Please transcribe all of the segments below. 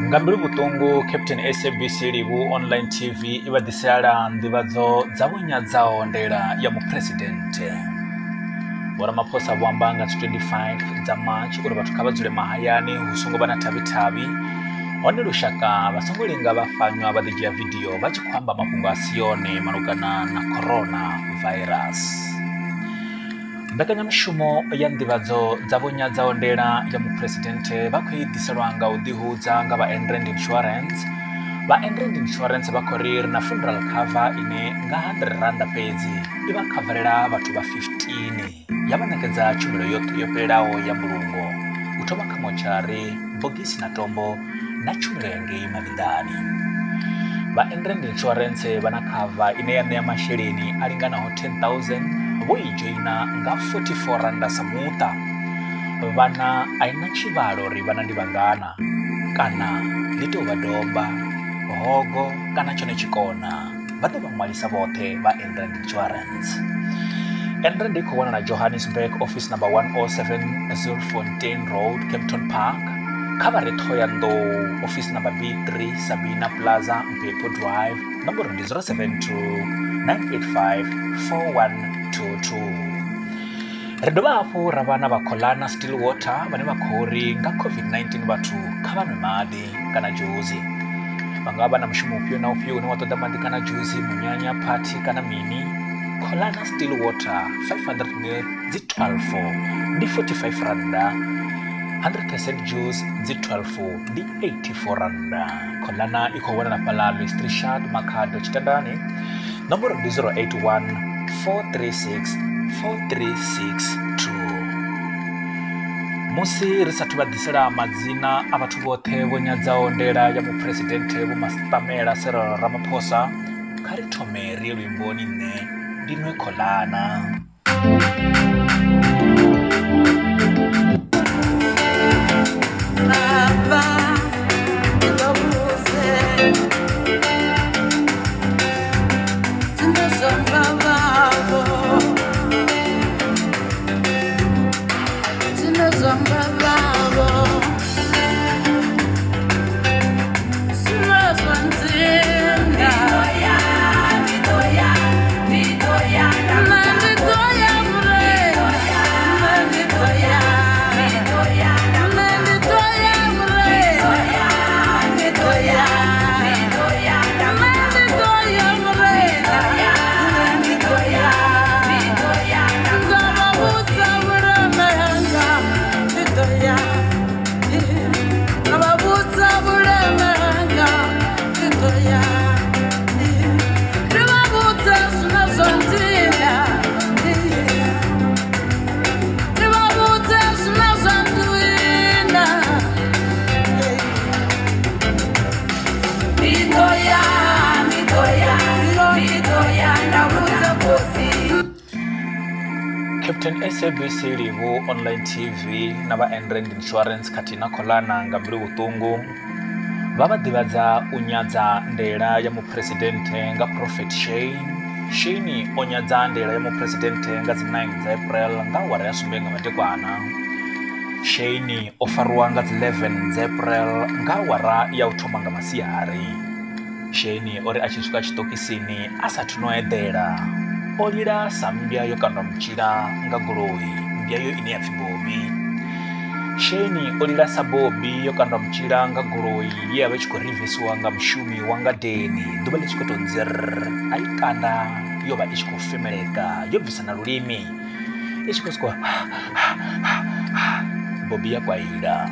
Ngambiri butungu Captain SABC libu online TV ibadisala ndibazo zabunya zaondera ya mu president wara maposa bwambanga 25 za March uri batukabazule mahayani husungo bana tabitabi one rushaka basongolinga bafanywa badijia video bachikwamba mapungo asiyone manugana na corona virus. Mbekanya mshumo ya ndibazo zabunya zaondera ya mu presidente bakwidisalwanga udihuza nga ba Endrend Insurance. Ba Endrend Insurance bakorir na funeral cover ine nga 100 randa pezi iba kavarera batu ba 15 yabanekeza chumilo yote yoperao ya mulungo utoma kamochare bogisi na tombo na chumilo yange mavidani. Ba Endrend Insurance bana cover ine ya mashirini alingana ho 10,000 boijoina nga 44 randa samuta vana aina chivalo rivana ndivangana kana lito vadomba hogo kana chone chikona vado vamwalisa vote va Endrend Insurance. Endrend ikuwana na Johannesburg office number 107 Zulfontein Road, Kempton Park. Kavare Thoyando office number B3 Sabina Plaza, Mpepo Drive. Number 072-985-4122. Redobafu ravana vakolana Stillwater vane vakori nga COVID-19 vatu kavanwe madi kana juzi. Vangava na mshumu upio na upio ni watoda madi kana juzi munyanya party kana mini. Kolana Stillwater 500ml zi 12 di 45 randa. 100% juice zi 12 di 84 randa. Kolana iko wana na pala Louis Richard Makado chitadani. Number 081-436-4362. Musi risatu badisira mazina abatu bote bonya zaondera ya mu presidente bu Mastamela Cyril Ramaphosa karitome rielo imboni ne dinwe kolana. Captain SABC libu online TV na ba Endrend Insurance katina kolana ngambiri butungu baba dibaza unyaza ndera ya mu presidente nga Prophet Shane onyaza ndera ya mu presidente nga 9 za April nga wara yasumbenga matekwana. Shane ofarwa nga 11 za April nga wara ya utomanga masiyari. Shane ori achisuka chitokisini asatuno edera olira sambya yokanda mchira nga goroyi mbyayo ine ya fibobi. Shane olira sabobi yokanda mchira nga goroyi yewe chiko rivesi wanga mshumi wanga deni dubale chiko tonzer aikanda yoba ichiko femeleka yobvisa na lulimi ichiko siko bobi ya kwa ira.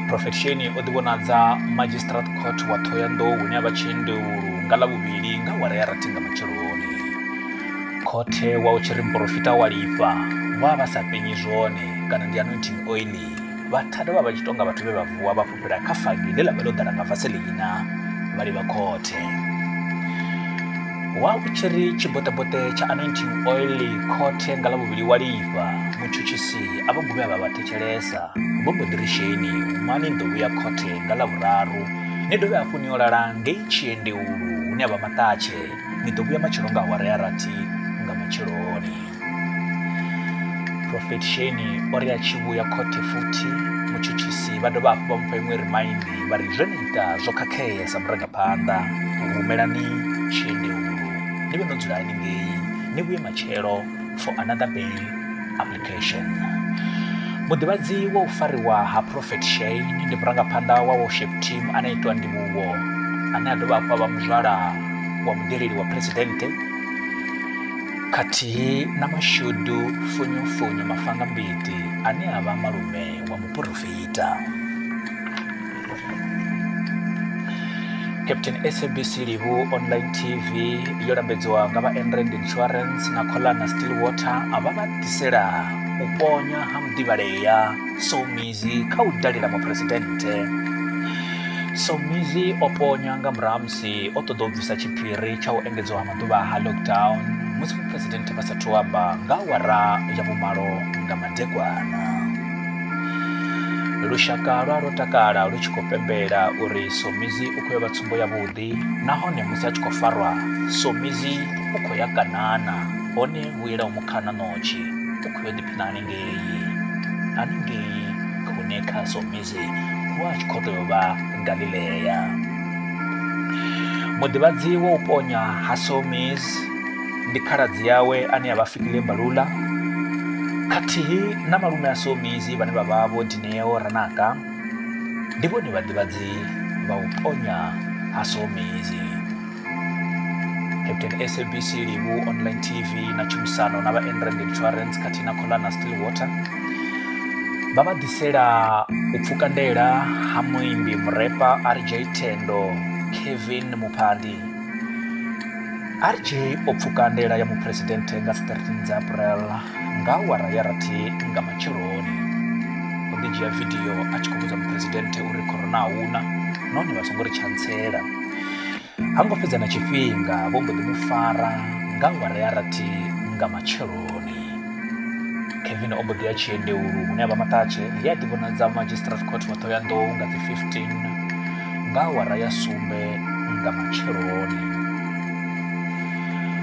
Prophet Shane odibonaza magistrate court wa Thoyando unyaba chende uru ngala bubiri nga wara yaratinga machironi. Kote wa uchiri mprofita walifa waba sapenyizone kana ndi anointing oil batada baba chitonga batube bavuwa bapupira kafagidela balodara nga vaselina bali bakote. Wa uchiri chibotabote cha anointing oil kote ngala bubiri walifa muchuchisi abagube ababatechereza bombo dirisheni mani ndo ya kote ngala buraru nedo ya kuni olara ngeichiende uru ne abamatache nido ya machironga warayarati nga machironi. Prophet Shane ori achibu ya kote futi mutshutshisi vha dovha hafhu vha mupha iṅwe reminder vha ri zwo ita zwo khakhea sa murangaphanḓa humelani tshiendehulu ni vhe no dzula haningei ni vhuye matshelo for another bail application. Muḓivhadzi wa u fariwa ha Prophet Shane ndi murangaphanḓa wa worship team ane itwa ndivhuwo ane a dovha hafhu a vha muzwala wa mudeleli wa presidente khathihi na mashudu funyofunyo mafanga mbiti ane a vha malume wa muprofita. Captain SABC Livu Online TV yo lambedziwa nga vha Enrand Insurance na Kholana Stillwater ava vha ḓisela u ponya ha muḓivhalea Somizi kha u dalela muphuresidennde. Somizi o ponya nga murahu ha musi o ṱoḓa u bvisa tshiphiri tsha u engedzwa ha maḓuvha ha lockdown musi muphuresidennde vha sathu amba nga awara ya vhumalo nga madekwana. Lushaka lwa lwo takala lu tshi khou pembela uri Somizi u khou ya vha tsumbo yavhuḓi nahone musi a tshi khou farwa Somizi u khou ya kanana hone vhuela u mukhana notshi u khou ya ḓiphina haningei hune kha Somizi hu a tshi khou tea u vha Galileya. Muḓivhadzi wa u ponya ha Somizi ndi khaladzi yawe ane a vha Fikile Mbalula khathihi na malume a Somizi vhane vha vha vho Dineo Ranaka ndi vhone vhaḓivhadzi vha u ponya ha Somizi. Captain SABC Livu Online TV na tshumisano na vha Enrand Insurance khathihi na Kholana Stillwater vha vha ḓisela u pfukandela ha muimbi murepa RJ Tendo Kevin Muphandi. RJ o pfukandela ya muphuresidennde nga 13 April nga awara ya rathi nga matsheloni. O ḓi dzhia video a tshi khou vhudza muphuresidennde uri corona huna nahone vha songo ri tshantsela. Ha ngo fhedza na tshifhinga vho mbo ḓi mu fara nga awara ya rathi nga matsheloni. Kevin o mbo ḓi ya tshiendehulu hune a vha Maṱatshe ya ḓivhonadza Magistrate Court Thohoyandou nga dzi 15 nga awara ya sumbe nga matsheloni.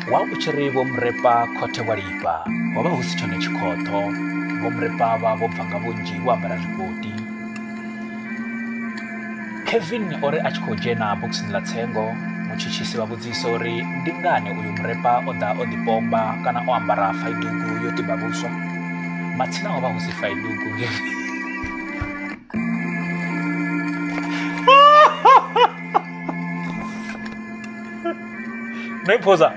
Wa u tshi ri vho murepa khothe wa lifha ho vha hu si tshone tshikhoṱho vho murepa vha vho bva nga vhunzhi vho ambara zwikoti. Kevin o ri a tshi khou dzhena bokisini ḽa tsengo mutshutshisi vha vhudzisa uri ndi ngani uyu murepa o ḓa o ḓipomba kana o ambara faidugu yo tiba vhuswa. Matsina ho vha hu si faidugu Naiphoza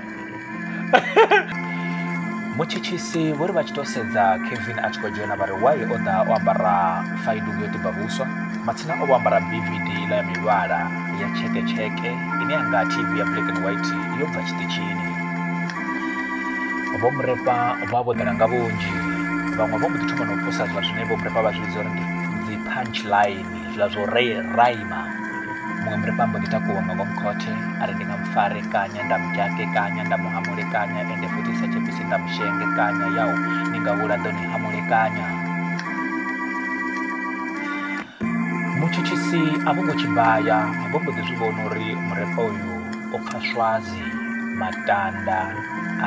mutshutshisi vho ri vha tshi tou sedza Kevin a tshi khou dzhena vha ri wai o ḓa o ambara faidugu yo tiba vhuswa. Matsina o vho ambara BVD ila ya mivhala ya tsheketsheke ine ya nga TV ya black and white yo bva tshiṱitshini. Vho murepa vha vho ḓala nga vhunzhi vhaṅwe vho mbo ḓi thoma na u posa zwa zwine vho murepa vha zwi vhidza uri ndi dzi punchline zwa zwo raima. Muṅwe murepa mbo ḓi takuwa nga ngomu khothe a ri ndi nga mufarekanya nda mujakekanya nda muhamulekanya ende futhi sa tshepisi nda mushengekanya yaho ni nga vhula ḓo ni hamulekanya. Mutshutshisi a vho ngo tshibaya vho mbo ḓi zwi vhona uri murepa uyu o pfha swazi matanda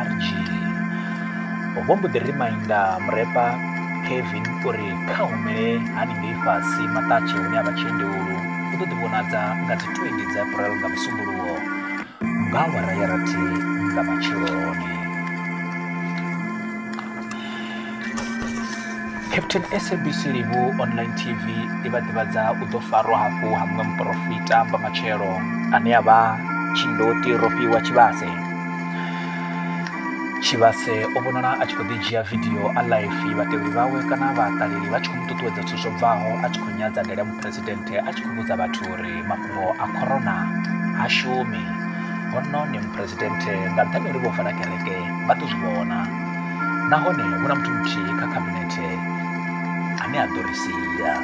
RG. Vho mbo ḓi reminder murepa Kevin uri kha humele haningei fhasi Maṱatshe hune a vha tshiendehulu u ḓo ḓi vhonadza nga dzi 20 April nga musumbuluwo nga awara ya rathi nga matsheloni. Captain SABC Livu Online TV i vha ḓivhadza u ḓo farwa hafhu ha muṅwe muprofita mba matshelo ane a vha Tshindoti Rofhiwa Tshivhase. Tshivhase o vhonala a tshi khou ḓi dzhia video a live vhatevheli vhawe kana vhaṱaleli vha tshi khou mu ṱuṱuwedza zwithu zwo bvaho a tshi khou nyadza ndele ya muphuresidennde a tshi khou vhudza vhathu uri mafhungo a corona ha shumi. Honone muphuresidennde nga nṱhani uri vho vala kereke vha ḓo zwi vhona nahone hu na muthu muthihi kha khabinethe ane a ḓo ri sia.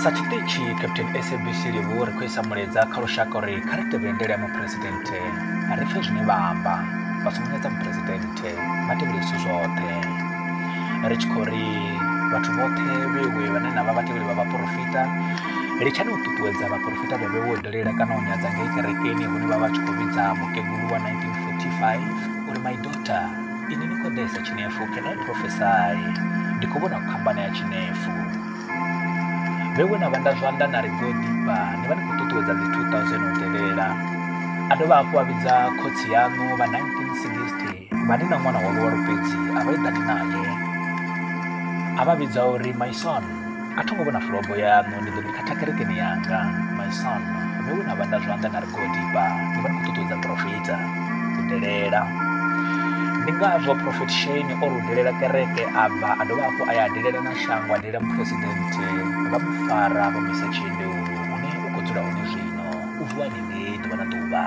Sa tshiṱitshi Captain SABC Livu ri khou isa muledza kha lushaka uri kha ri tevhele ndele ya muphuresidennde ri pfhe zwine vha amba vha songo nyadza muphuresidennde vha tevhele zwithu zwoṱhe. Ri tshi khou ri vhathu vhoṱhe vhewe vhane na vha vhatevheli vha vhaprofita litshani u ṱuṱuwedza vhaprofita vhe wo dalela kana u nyadza ngei kerekeni hune vha vha tshi khou vhidza mukegulu wa 1945 uri my daughter ini ni khou ḓesa tshinefu can I prophesy. ndikubona kukambana ya chinefu vewe na vanda zvanda na rigodipa ni vani kututuwedza the 2000 utelela adova apo avidza khotsi yanu va 1960 vani na mwana wavo wa rupedzi avaidani naye avavidza uri my son atongovona fulobo yanu ndidzonikhatha kerekeni yanga my son vewe na vanda zvanda na rigodipa ni vani kututuwedza profeta kutelela ndingazvo Prophet Shane orudelela kereke abva adova apo ayadelela na shango adelela mupresidente vamufara vamisa chende uru une ukodzula une zvino uvuwa nenge tovana tuva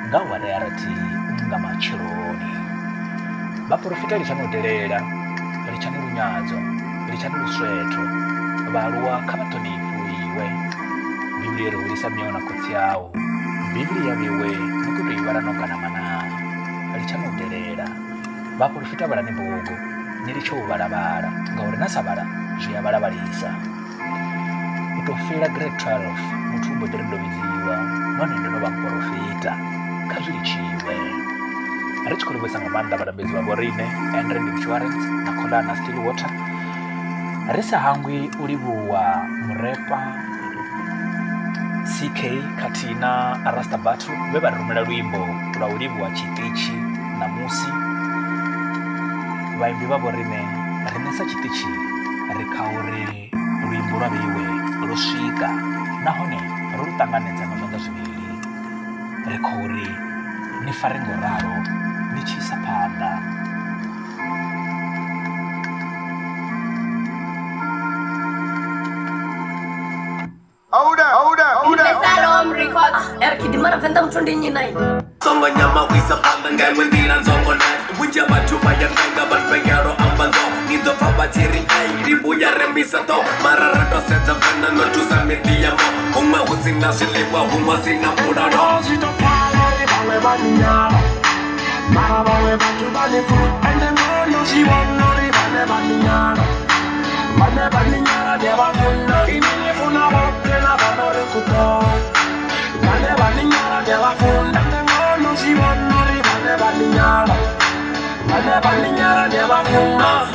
ngawari arati unga machironi vaprofita lichanodelela lichane runyadzo lichane lusweto valuwa khavatonifu iwe biblia rihulisa miona kotsi yawo biblia viwe nikutoivara nogana mana lichanodelela vaprofita vala ni mbogo nilichouvalavara ngauri nasavara zviyavalavalisa utofira grade 12 mutumbo ndirindovidziwa none ndinova muprofita kazviri chiwe richikurivesa ngamanda varambedzi vavo rine Enrend Insurance na Kholana Stillwater risa hangwi ulivuwa murepa CK Katina Rasta Batu vevarumira lwimbo lwa ulivuwa chitichi na musi vaimbi vavo rine rinesa chitichi rikauri lwimbo lwaviwe losvika nahone rolutanganedza mazvanga zviviri rikauri ni farengo raro nichisa panda Salom Records Erkidimana venda mchundi nyinai Songo nyama wisa panda ngai mwendira nzongo nai Wunja batuma ya nanga banpengero ambando Nido papa chiri ai ribu ya remisa to Mararato seta vena no tusa media mo Uma husina shiliwa uma sina muda no Sito pala ribawe baninyara Marabawe batu bani food And the mono she wano ribane baninyara Bane baninyara deva funda Inini funa bote na banore kuto Bane baninyara deva funda And the mono she wano ribane baninyara Bane baninyara deva funda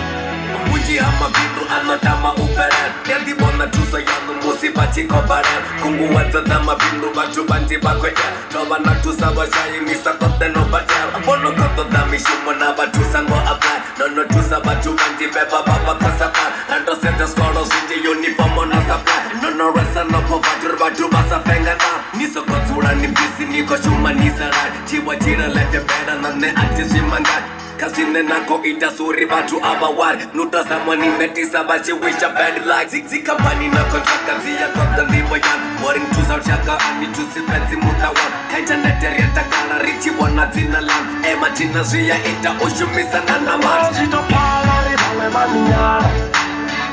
Uji hama bindu anotama uperen Yandi bona tusa yangu musi bachi kobaren Kungu watatama bindu batu banji bakwete Toba na tusa washayi nisa kote no bater Bono koto dami shumo na batu sango apply Nono tusa batu banji beba baba kasapar Rando sete skoro sinji uniform na supply Nono resa no po batu basa penga na Niso kotsura ni bisi niko shuma nisa rai Chiwa chira lete beda nane ati shimangat Kasine nako itasuri batu abawar Nuta samani metisa bashi wisha bad luck Zika pani na kontraka ziya kota ndibo yan Boring tu sao shaka ani tu si pensi mutawan Kaita neteria takana richi wana zina lam Ema jina ziya ita ushumisa na naman Zito pala ribale baninyara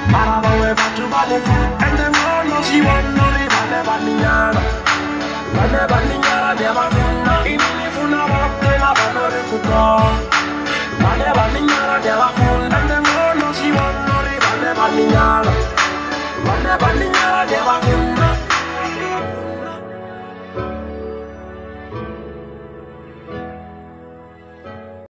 Marabawe batu bani food And the mono she wano ribale baninyara Bane baninyara deva funa Inini funa bote na banore kuto Bane baninyara deva funda And the mono she wano ribale baninyara Bane baninyara